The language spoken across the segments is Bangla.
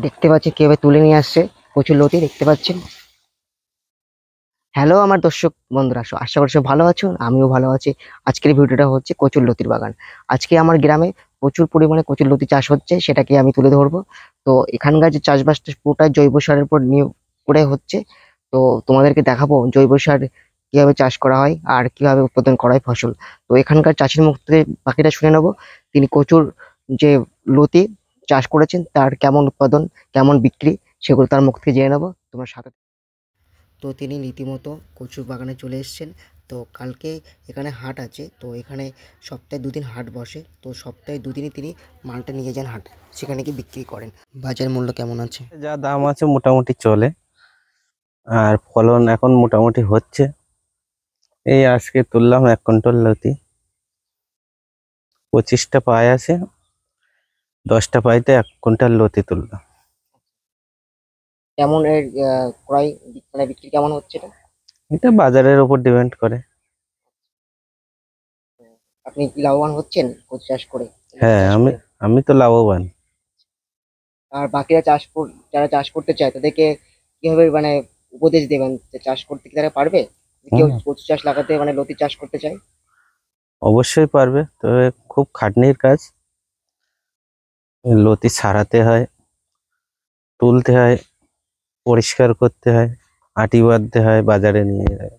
দেখতে পাচ্ছি কিভাবে তুলে নিয়ে আসছে প্রচুর লতি দেখতে পাচ্ছেন। হ্যালো আমার দর্শক বন্ধুরা, আশা করি সব ভালো আছো, আমিও ভালো আছি। আজকের ভিডিওটা হচ্ছে কচুর লতির বাগান। আজকে আমার গ্রামে প্রচুর পরিমাণে কচুর লতি চাষ হচ্ছে, সেটাকে আমি তুলে ধরবো। তো এখানকার যে চাষবাসটা পুরোটাই জৈব সারের উপর নিয়োগ করে হচ্ছে। তো তোমাদেরকে দেখাবো জৈব সার কিভাবে চাষ করা হয় আর কিভাবে উৎপাদন করা হয় ফসল। তো এখানকার চাষির মুখ থেকে বাকিটা শুনে নেবো। তিনি কচুর যে লতি চাষ করেছেন তার কেমন উৎপাদন, কেমন বিক্রি, সেগুলো তার মুখ থেকে জেনে নেবো তোমার সাথে। তো তিনি রীতিমতো কচুর বাগানে চলে এসেছেন। তো কালকে এখানে হাট আছে, তো এখানে সপ্তাহে দুদিন হাট বসে। তো সপ্তাহে দুদিনই তিনি মালটা নিয়ে যান হাট, সেখানে কি বিক্রি করেন। বাজার মূল্য কেমন আছে? যা দাম আছে মোটামুটি চলে। আর ফলন এখন মোটামুটি হচ্ছে। এই আজকে তুললাম 1 কুইন্টাল লতি। 25টা পায় আছে, 10টা পাইতে 1 কুইন্টাল লতি তুললাম। কেমন এর ক্রয় মানে বিক্রি কেমন হচ্ছে এটা? এটা বাজারের উপর ডিপেন্ড করে। আপনি কি লাভবান হচ্ছেন কচু চাষ করে, লতি হ্যাঁ, চাষ আমি করে? আমি তো লাভবান। আর বাকিরা যারা চাষ করতে চায় তাদেরকে কিভাবে মানে উপদেশ দেবেন যে চাষ করতে কি তারা পারবে? যদি কেউ হুম, কচু চাষ লাগাতে মানে লতি চাষ করতে চায়? অবশ্যই পারবে, তবে খুব খাটনির কাজ। লতি ছাড়াতে হয়, তুলতে হয়, পরিষ্কার করতে হয়, আটি বাঁধতে হয়, বাজারে নিয়ে যায়,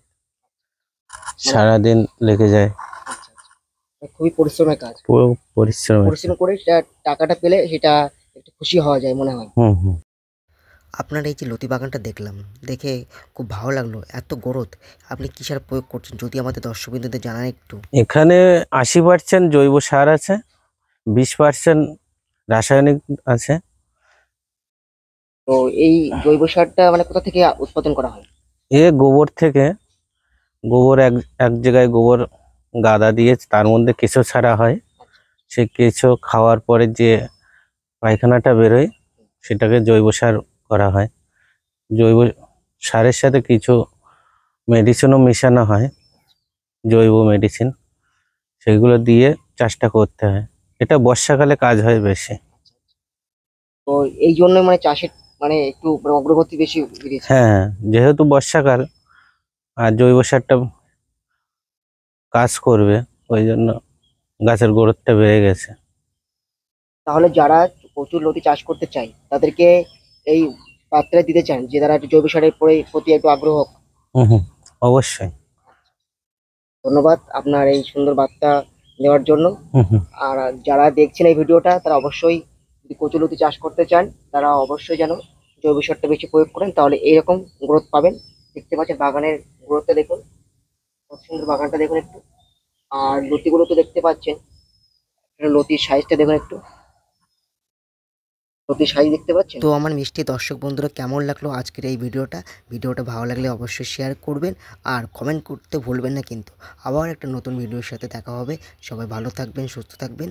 মানে সারাদিন লেগে যায়। আচ্ছা আচ্ছা, খুবই পরিশ্রমের কাজ। পুরো পরিশ্রমের কাজ। পরিশ্রম করে টাকাটা পেলে সেটা একটু খুশি হওয়া যায় মনে হয়। হুম হুম। আপনার এই যে লতি বাগানটা দেখলাম, দেখে খুব ভালো লাগলো, এত গ্রোথ। আপনি কি সার প্রয়োগ করছেন যদি আমাদের দর্শকবৃন্দদের জানান একটু। এখানে 80% জৈব সার আছে, 20% রাসায়নিক আছে। তো এই জৈব সারটা মানে কোথা থেকে উৎপাদন করা হয়? এ গোবর থেকে। গোবর এক এক জায়গায় গোবর গাদা দিয়ে তার মধ্যে কেঁচো ছাড়া হয়। সেই কেঁচো খাওয়ার পরে যে পায়খানাটা বেরোয় সেটাকে জৈব সার করা হয়। জৈব সারের সাথে কিছু মেডিসিনও মেশানো হয়, জৈব মেডিসিন। সেগুলো দিয়ে চাষটা করতে হয়। এটা বর্ষাকালে কাজ হয় বেশি। তো এই জন্য মানে চাষের মানে একটু মানে অগ্রগতি বেশি বেরিয়েছে। হ্যাঁ, যেহেতু বর্ষাকাল আর জৈব সারটা কাজ করবে, ওই জন্য গাছের গ্রোথটা বেড়ে গেছে। তাহলে যারা প্রচুর লতি চাষ করতে চায় তাদেরকে এই বার্তাটা দিতে চান যে তারা একটু জৈব সারের প্রতি একটু আগ্রহ হোক। হুম হুম, অবশ্যই। ধন্যবাদ আপনার এই সুন্দর বার্তা দেওয়ার জন্য। হুম হুম। আর যারা দেখছেন এই ভিডিওটা তারা অবশ্যই যদি কচুলতি চাষ করতে চান তারা অবশ্যই যেন জৈব সারটা বেশি প্রয়োগ করেন, তাহলে এইরকম গ্রোথ পাবেন। দেখতে পাচ্ছেন বাগানের গ্রোথটা দেখুন, কত সুন্দর বাগানটা দেখুন একটু। আর লতিগুলো তো দেখতে পাচ্ছেন, এটা লতির সাইজটা দেখুন একটু, লতির সাইজ দেখতে পাচ্ছেন। তো আমার মিষ্টি দর্শক বন্ধুরা, কেমন লাগলো আজকের এই ভিডিওটা ভালো লাগলে অবশ্যই শেয়ার করবেন আর কমেন্ট করতে ভুলবেন না কিন্তু। আবার একটা নতুন ভিডিওর সাথে দেখা হবে। সবাই ভালো থাকবেন, সুস্থ থাকবেন।